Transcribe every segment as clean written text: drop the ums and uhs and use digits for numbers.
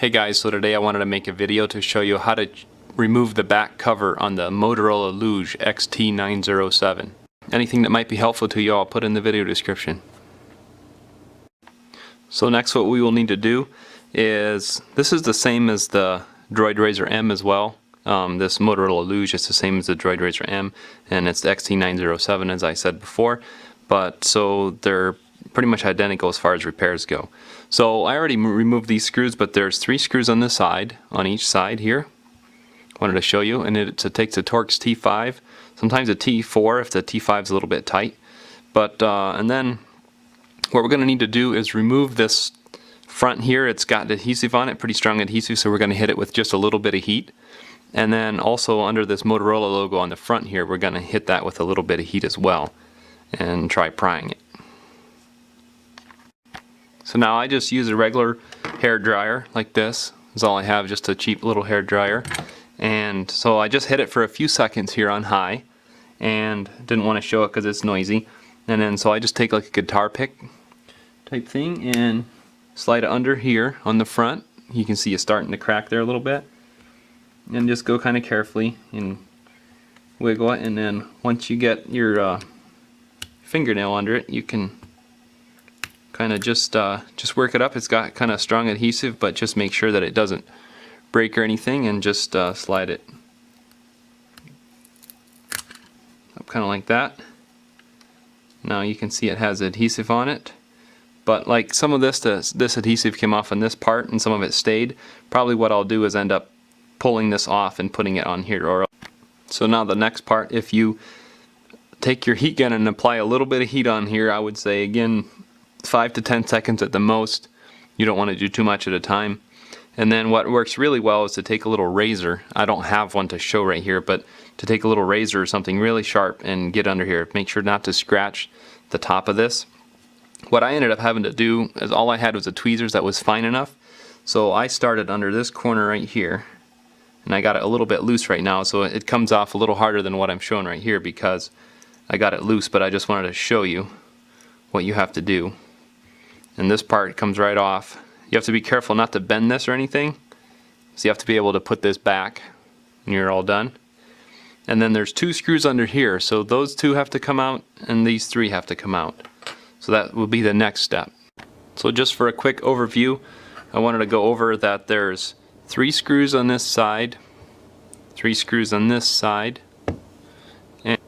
Hey guys, so today I wanted to make a video to show you how to remove the back cover on the Motorola Luge XT907. Anything that might be helpful to you I'll put in the video description. So next what we will need to do is, this is the same as the Droid Razr M as well. This Motorola Luge is the same as the Droid Razr M, and it's the XT907 as I said before, but so they're pretty much identical as far as repairs go. So I already removed these screws, but there's 3 screws on this side, on each side here. Wanted to show you, and it takes a Torx T5, sometimes a T4 if the T5 is a little bit tight. But and then what we're going to need to do is remove this front here. It's got adhesive on it, pretty strong adhesive, so we're going to hit it with just a little bit of heat. And then also under this Motorola logo on the front here, we're going to hit that with a little bit of heat as well and try prying it. So now I just use a regular hair dryer like this. Is all I have, just a cheap little hair dryer. And so I just hit it for a few seconds here on high, and didn't want to show it because it's noisy. And then so I just take like a guitar pick type thing and slide it under here on the front. You can see it's starting to crack there a little bit. And just go kind of carefully and wiggle it, and then once you get your fingernail under it, you can kind of just work it up. It's got kind of strong adhesive, but just make sure that it doesn't break or anything, and just slide it up kind of like that. Now you can see it has adhesive on it, but like some of this adhesive came off on this part and some of it stayed. Probably what I'll do is end up pulling this off and putting it on here. So now the next part, if you take your heat gun and apply a little bit of heat on here, I would say again 5 to 10 seconds at the most. You don't want to do too much at a time. And then what works really well is to take a little razor. I don't have one to show right here, but to take a little razor or something really sharp and get under here. Make sure not to scratch the top of this. What I ended up having to do is, all I had was a tweezers that was fine enough. So I started under this corner right here, and I got it a little bit loose right now, so it comes off a little harder than what I'm showing right here because I got it loose, but I just wanted to show you what you have to do. And this part comes right off. You have to be careful not to bend this or anything, so you have to be able to put this back when you're all done. And then there's 2 screws under here, so those 2 have to come out and these 3 have to come out. So that will be the next step. So just for a quick overview, I wanted to go over that there's 3 screws on this side, 3 screws on this side, and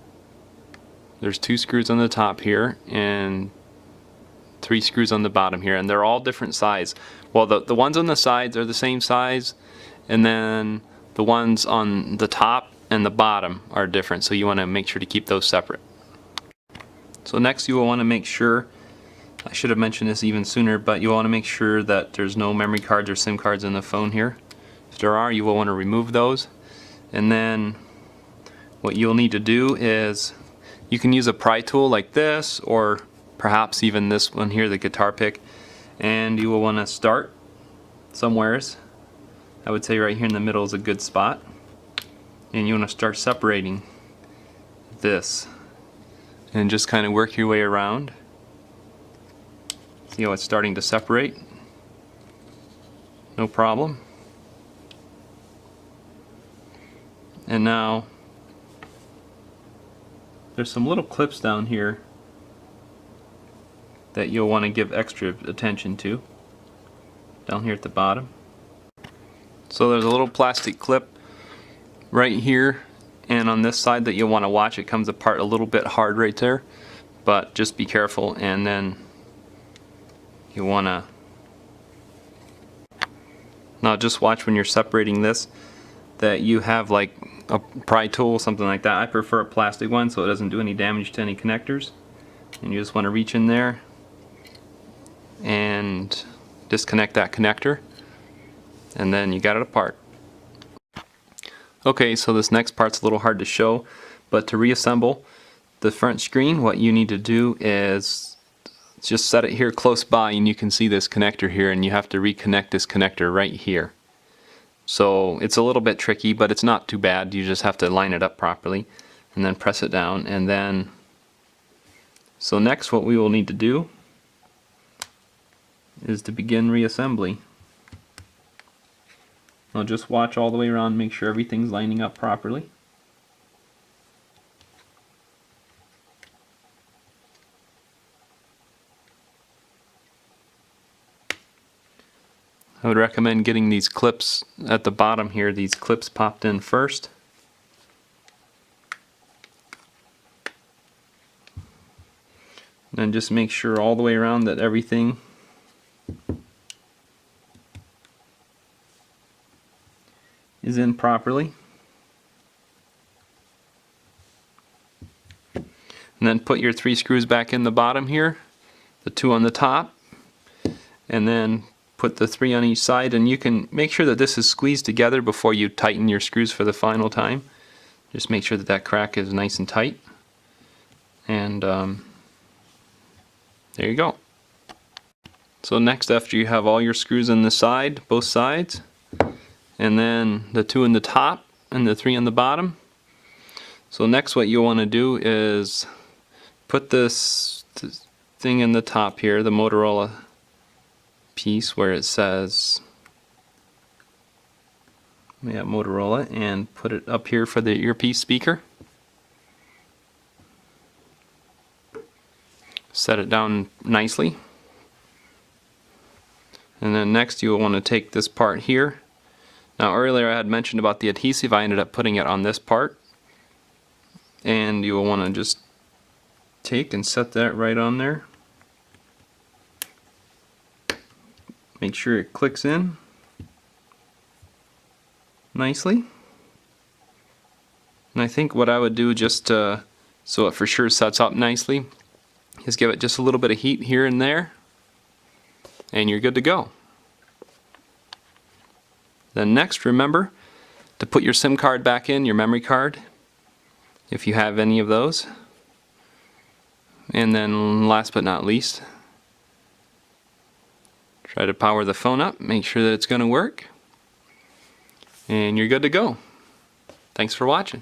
there's 2 screws on the top here, and 3 screws on the bottom here, and they're all different size. Well, the ones on the sides are the same size, and then the ones on the top and the bottom are different, so you want to make sure to keep those separate. So next you will want to make sure, I should have mentioned this even sooner, but you want to make sure that there's no memory cards or SIM cards in the phone here. If there are, you will want to remove those. And then what you'll need to do is, you can use a pry tool like this, or perhaps even this one here, the guitar pick, and you will want to start somewheres. I would say right here in the middle is a good spot, and you want to start separating this and just kind of work your way around. See how it's starting to separate? No problem. And now there's some little clips down here that you'll want to give extra attention to, down here at the bottom. So there's a little plastic clip right here and on this side that you'll want to watch. It comes apart a little bit hard right there, but just be careful. And then you want to, now just watch when you're separating this that you have like a pry tool, something like that. I prefer a plastic one so it doesn't do any damage to any connectors. And you just want to reach in there and disconnect that connector, and then you got it apart. Okay, so this next part's a little hard to show, but to reassemble the front screen, what you need to do is just set it here close by, and you can see this connector here, and you have to reconnect this connector right here. So it's a little bit tricky, but it's not too bad. You just have to line it up properly and then press it down. And then, so next what we will need to do is to begin reassembly. I'll just watch all the way around, make sure everything's lining up properly. I would recommend getting these clips at the bottom here, these clips popped in first. And then just make sure all the way around that everything is in properly. And then put your 3 screws back in the bottom here, the 2 on the top, and then put the 3 on each side, and you can make sure that this is squeezed together before you tighten your screws for the final time. Just make sure that that crack is nice and tight. And there you go. So next, after you have all your screws in the side, both sides, and then the 2 in the top and the 3 on the bottom. So next what you want to do is put this thing in the top here, the Motorola piece where it says Motorola, and put it up here for the earpiece speaker. Set it down nicely. And then next you will want to take this part here. Now earlier I had mentioned about the adhesive. I ended up putting it on this part. And you will want to just take and set that right on there. Make sure it clicks in nicely. And I think what I would do, just so it for sure sets up nicely, is give it just a little bit of heat here and there, and you're good to go. Then next, remember to put your SIM card back in, your memory card, if you have any of those. And then last but not least, try to power the phone up, make sure that it's going to work, and you're good to go. Thanks for watching.